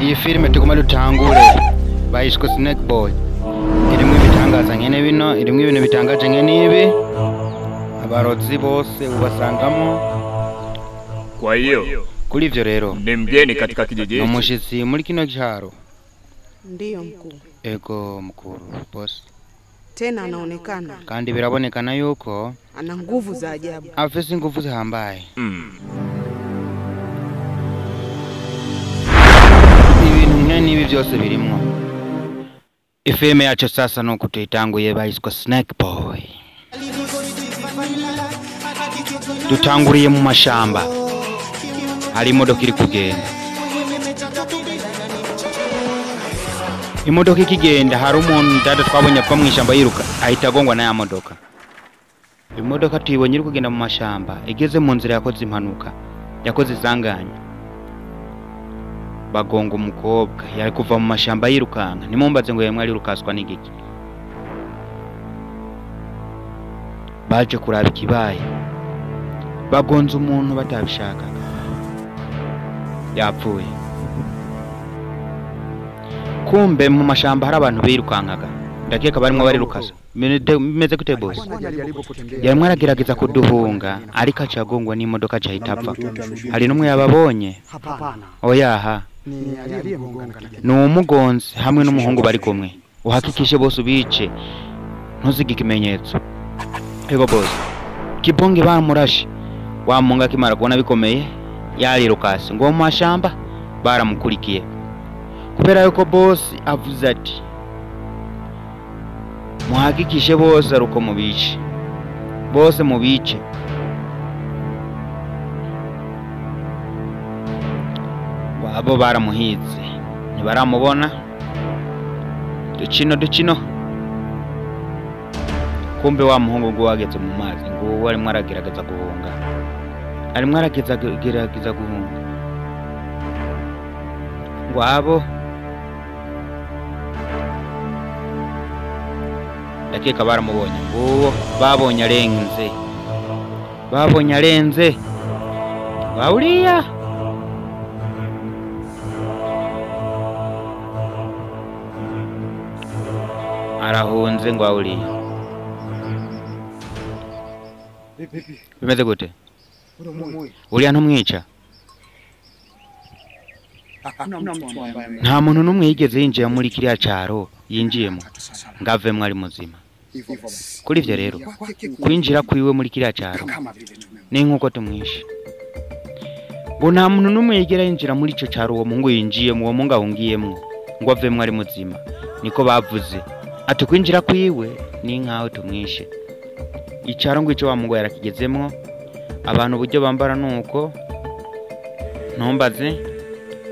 Iyi filime tuguma dutangure bayishwe Snake Boy. Irimwe bitangaza nkene bino, irimwe ibintu bitangaje nkene ibi. Abarozi bose ubasangamo. Kwa hiyo kuri ivyo rero ni mgeni katika kijiji no mushitsi muri kino cyaro. Ndiyo mkuu. Ego mkuru boss. Tena anaonekana. Kandi birabonekana yuko ana nguvu za ajabu. Afisi nguvu zihambaye. Ibintu nkene ibi byose birimwo. Ifilme yacu sasa no kutuitanguye bayiswe Snake Boy. Dutanguriye mu mashamba. Hari imodoka iri kugenda. Imodoka ikigenda hari umuntu dada twabonye kwa mwishamba yiruka ahita agongwa na ya modoka. Imodoka tuyibonye iri kugenda mu mashamba igeze mu nzira yakoze impanuka. Yakoze isanganya. Bagonga umukobwa yari kuva mu mashamba yirukanka. Nimumbaze ngo yemwe ari rukaswa n'igiki. Baje kuraba ikibaye. Bagonza umuntu batabishaka. Yapfuye. Kumbe mu mashamba hari abantu birukankaga. Ndakeka barimo bari rukaza. Meze gute boss? Yarimo aragerageza kuduhunga ariko acagongwa n'imodoka cyahitapfa. Hari numwe yababonye? Oyaha. Ni umugonzi hamwe n'umuhungu bari kumwe. Uhakikishe bose ubice. Ntuzige ikimenyetso. Ego boss. Kibonge bamurashe. Wamunga kimara kubona bikomeye. Yari rukasi ngo mu mashamba baramukurikiye. Kubera yuko boss avuze ati muhagikishe bose aruko mubice. Bose mubice. Wabo baramuhize. Ntibaramubona. Ducino. Kumbe wa muhungu ngo wageze mu mazi ngo wari mwaragerageza guhunga. Arimwe aragerageza guhunga. Wabo Dakeka baramubonye ngo babonye arenze. Bauriya arahunze ngo auriya. Bimeze gute? Uriya ntumwica? Nta muntu numwe yigeze yinjiye muri kiriya cyaro yinjiyemo ngave mwari muzima. Kuri ivyo rero kwinjira kwiwe muri kiriya cyaro ni nkuko tumwishe. Ngo nta muntu numwe yigera yinjira muri ico cyaro uwo mungu yinjiyemo uwo mungu ahungiyemo ngo ave mwari muzima. Niko bavuze ati kwinjira kwiwe ni nkaho tumwishe. Icyaro ngo ico wa mungu yarakigezemo. Abantu buryo bambara nuko ntumbaze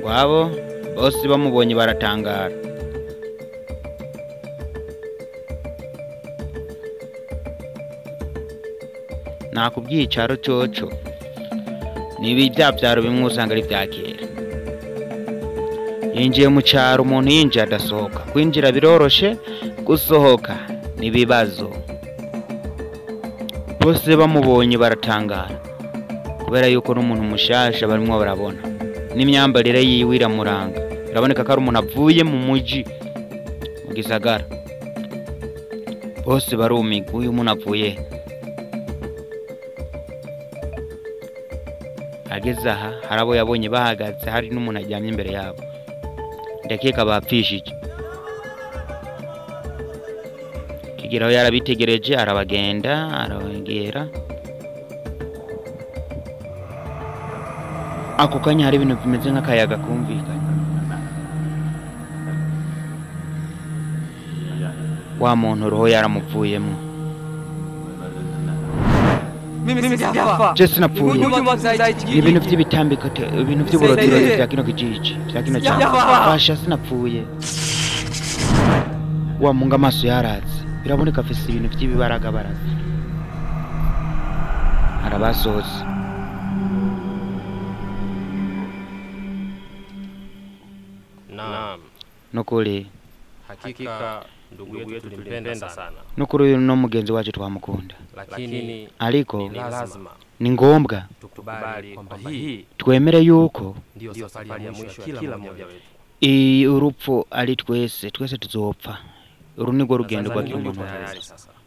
wabo bose bamubonye baratangara. Nakubwiye icyaro coco nibi byabyaro bimwe usanga ari byakera. Yinjiye mu cyaro umuntu yinjiye adasohoka. Kwinjira biroroshe, gusohoka nibibazo. Bose bamubonye baratangara kubera yuko n'umuntu mushasha barimo barabona. N'imyambarire yiwe iramuranga. Biraboneka ko ari umuntu avuye mu muji mu gisagara. Bose barumiga uyu muntu avuye. Ageze aha harabo yabonye bahagaze hari n'umuntu ajyamye imbere yabo. Ndakeka bapfishije. Kigeraho yarabitegereje arabagenda arabagera. Ako kanya hari ibintu bimeze nk'akayaga kumvikana. Wa muntu roho yaramuvuyemo. Mimi sijafa. Jesse napfuye. Ibintu by'ibitambiko ibintu by'uburotiro bya kino kijiji bya kino cyangwa fasha sinapfuye. Wa munga amaso yaratse. Biraboneka afise ibintu by'ibibaraga barazi. Arabasoza. Naam. Nukuri. Hakika ndugu yetu tulimpenda sana. Nukuri no mugenzi wacu twamukunda. Lakini ariko lazima ni ngombwa tukubali kwamba hii twemere yuko ndio safari ya mwisho ya kila mmoja wetu. urupfu ari twese tuzopfa. Uru nirwo rugendo rwa kimuntu.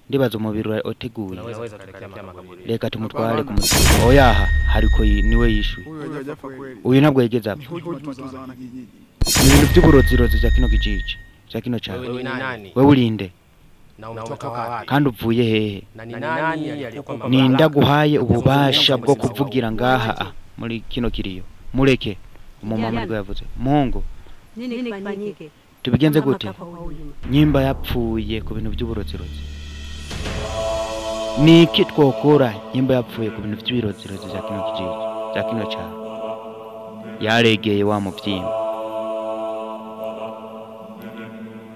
Ndibaza umubiri oteguye. Reka tumutware ku mutima. Oyaha hariko niwe yishuye. Uyu ntabwo yigeze apfa. Ibintu by'uburozirozi bya kino kijiji. Bya kino cyane. Wewe urinde. Kandi uvuye hehe? Ninda guhaye ububasha bwo kuvugira ngaha muri kino kiriyo. Mureke umumama nibwo yavuze. Mungu nini kifanyike? Tubigenze gute? Nyimba yapfuye ku bintu by'uburozirozi. Niki twokora nyimba yapfuye ku bintu by'uburozirozi bya kino kijiji. Bya kino cyane. Yaregeye wa mubyimba.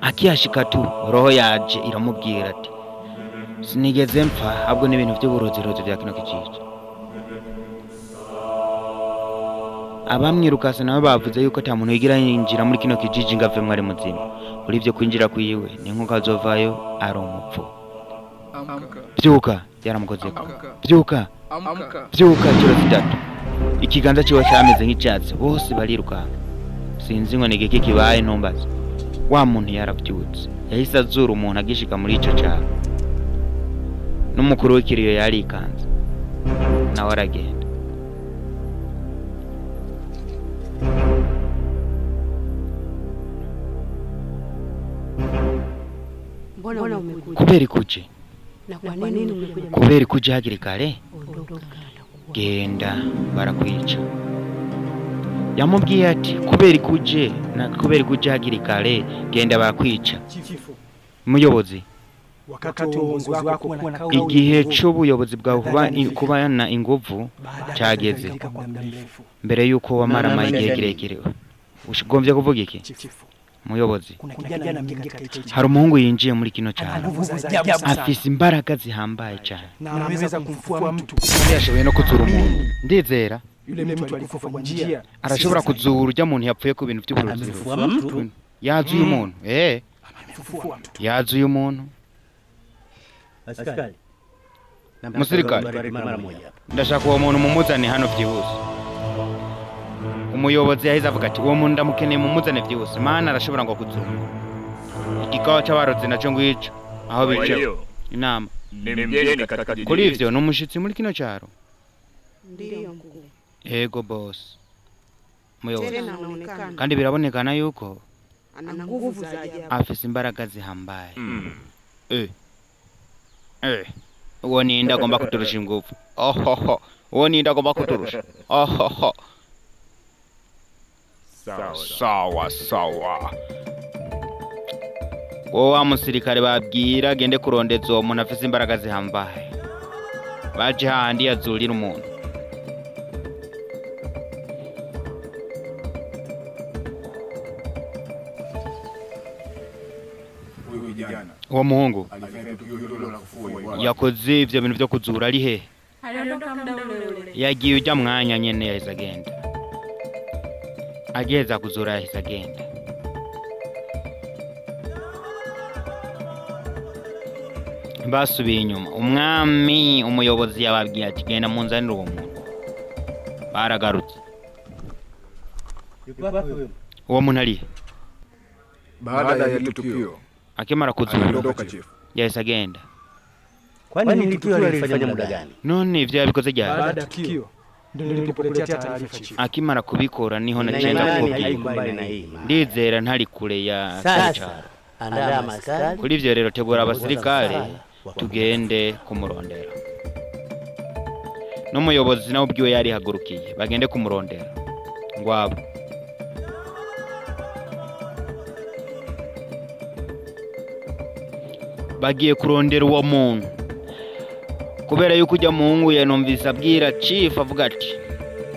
Akiyashika tu roho yaje iramubwira ati sinigeze mpfa ahubwo n'ibintu by'uburozirozi bya kino kijiji. Abamwirukase nabo bavuze yuko ata muntu yigira yinjira muri kino kijiji ngave mwari muzima. Kuri ibyo kwinjira kuyiwe ni nko kazovayo ari umupfu. Byuka yaramukozeko. Byuka kiro zitatu. Ikiganza cyiwe cyameze nk'icyatsi bose bariruka. Sinzi ngo nigeke kibaye ntumbaza. Wa muntu yarabyutse. Yahise azura umuntu agishika muri ico cyaro. N'umukuru w'ikiriyo yari ikanze. Nawe aragenda. Mbona umekuja? Kubera kuje. Na kwa nini umekuja? Kubera kuje hagiri kare. Genda barakwica. Yamubwiye ati kubera kuje na kubera kuje hagiri kare genda barakwica. Muyobozi wakati uongozi wako kuwa na kauli igihe cy'ubuyobozi bwawe kubana inguvu cyageze mbere yuko wamara igihe kirekire. Ushigombye kuvuga iki? Muyobozi hari umuhungu yinjiye muri kino cyaro afise imbaraga zihambaye cyane anaweza kumfufua mtu yashoboye no kuzura umuntu. Ndizera yule mtu alikufa kwa njia arashobora kuzura urya muntu yapfuye ku bintu by'uburozi. Yazuye umuntu yazuye umuntu. Askari Musirikare ndashaka uwo muntu mumuzane hano byihuse. Umuyobozi yahise avuga ati uwo muntu ndamukeneye mumuzane byihuse mana arashobora ngo kuzura. Igikawa cy'abarozi naco ngwica aho bicaye inama. Kuri ivyo n'umushitsi muri kino cyaro. Ndiyo mkuu. Ego boss. Muyobozi Tena anaonekana kandi birabonekana yuko ana nguvu za ajabu. afise imbaraga zihambaye. Uwo ni ndagomba kuturusha ingufu. Ohoho. Uwo ni ndagomba kuturusha. Ohoho. Sawa. Wa musirikare babwira gende kurondeza uwo muntu afise imbaraga zihambaye. Baje handi yazurira umuntu. Uwo muhungu yakoze ivyo bintu byo kuzura ari he? Aliondoka muda ule. Yagiye ujya mwanya nyene yahise agenda. Ageza kuzura yahise agenda. Basubiye inyuma. Umwami umuyobozi yababwiye ati genda munzanire uwo muntu. Baragarutse. Uwo muntu ari baada ya tukio akimara kuzura yahise agenda. kwani ni tukio alifanya muda gani? None ivyo yabikoze ryari? baada ya tukio ndio nilipokuletea taarifa chief. Akimara kubikora niho nagenda kubwira. Ndizera ntari kure ya Sasa andaa maskari. Kuri ivyo rero tegura abasirikare tugende kumurondera. N'umuyobozi nawe ubwiwe yari hagurukiye bagende kumurondera. Ngwabo bagiye kurondera uwo muntu. Kubera yuko ujya muhungu yanumvise abwira chief avuga ati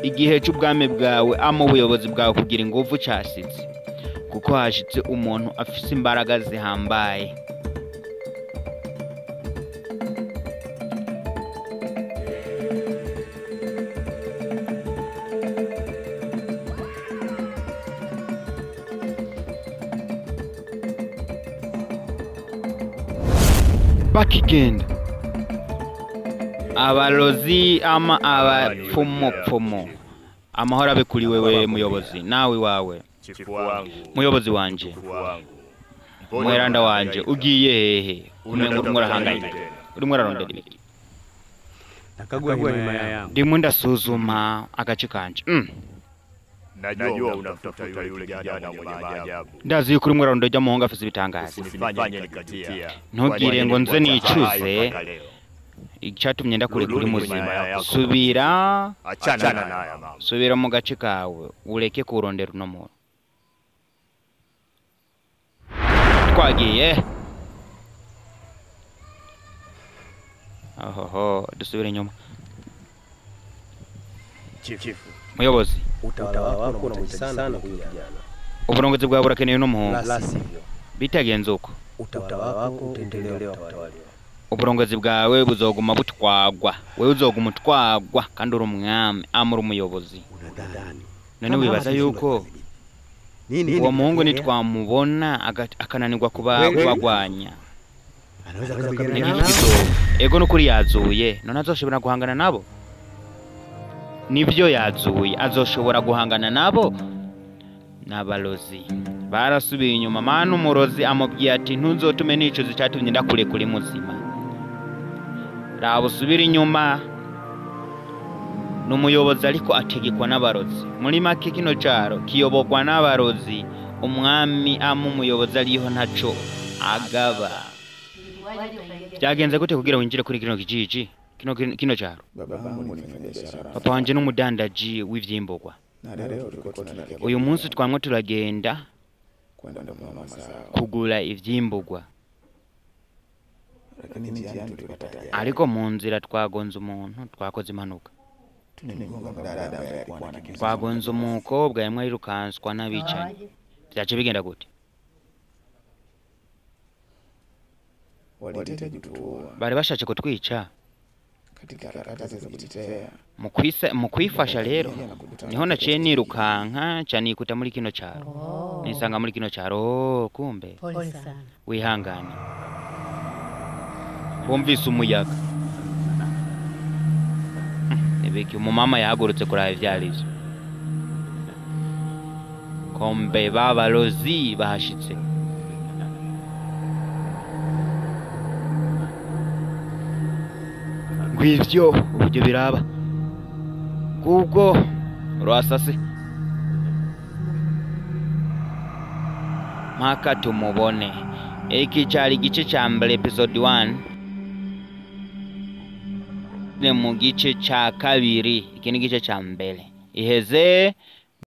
igihe cy'ubwami bwawe ama ubuyobozi bwawe kugira ingufu cyasize kuko hashitse umuntu afise imbaraga zihambaye. Bakigenda abalozi ama abapfumo amahoro abe kuri wewe muyobozi nawe wawe. muyobozi wanje mweranda wanje ugiye hehe umengo urahangayika urimo urarondera ibiki Nakagua nyuma yangu. ndimo ndasuzuma agace kanje Najua unatafuta yule kijana mwenye maajabu. ndazi yuko urimo urarondera muhungu afite ibitangaza Usinifanye nikatia. ntugire ngo nze nicuze icyatumye ndakure kuri muzima subira Achana naye mama. subira mu gace kawe ureke kurondera uno muntu twagiye ohoho dusubire nyuma Chifu. muyobozi Utawala wako unamhitaji sana huyu kijana. uburongozi bwawe burakeneye uno muhungu La sivyo, bitagenze uko utawala wako utaendelea kutawaliwa. uburongozi bwawe buzoguma butwagwa wewe uzoguma utwagwa kandi uri umwami amuri umuyobozi Unadhani none wibaza yuko uwo muhungu nitwamubona akananirwa kubagwanya anaweza kupigana n'iki nao? kizoba ego nukuri yazuye none azoshobora guhangana nabo nibyo yazuye azoshobora guhangana nabo n'abalozi barasubiye inyuma mana umurozi amubwiye ati ntuzotume nicuza icyatumye ndakure kuri muzima raba usubira inyuma n'umuyobozi ariko ategekwa n'abarozi muri make kino cyaro kiyobokwa n'abarozi umwami umuyobozi ariho ntaco agaba byagenze gute kugira winjire kuri kino kijiji kino cyaro papa wanje n'umudandaji w'ivyimburwa uyu munsi twamwe turagenda kugura ivyimburwa ariko mu nzira twagonze umuntu twakoze impanuka twagonze umukobwa yamwe yirukanswa n'abicanyi byace bigenda gute bari bashatse kutwica mu kwifasha rero niho naciye nirukanka cyane ikuta muri kino cyaro nisanga muri kino cyaro kumbe wihangane bumvise umuyaga ibiki umumama yahagurutse kuraba ivyarivyo kombe babalozi bahashitse ngwivyo uburyo biraba kubwo rwasase mpaka tumubone iki cyari igice cya mbere episode 1 ne mu gice cya kabiri iki ni igice cya mbere iheze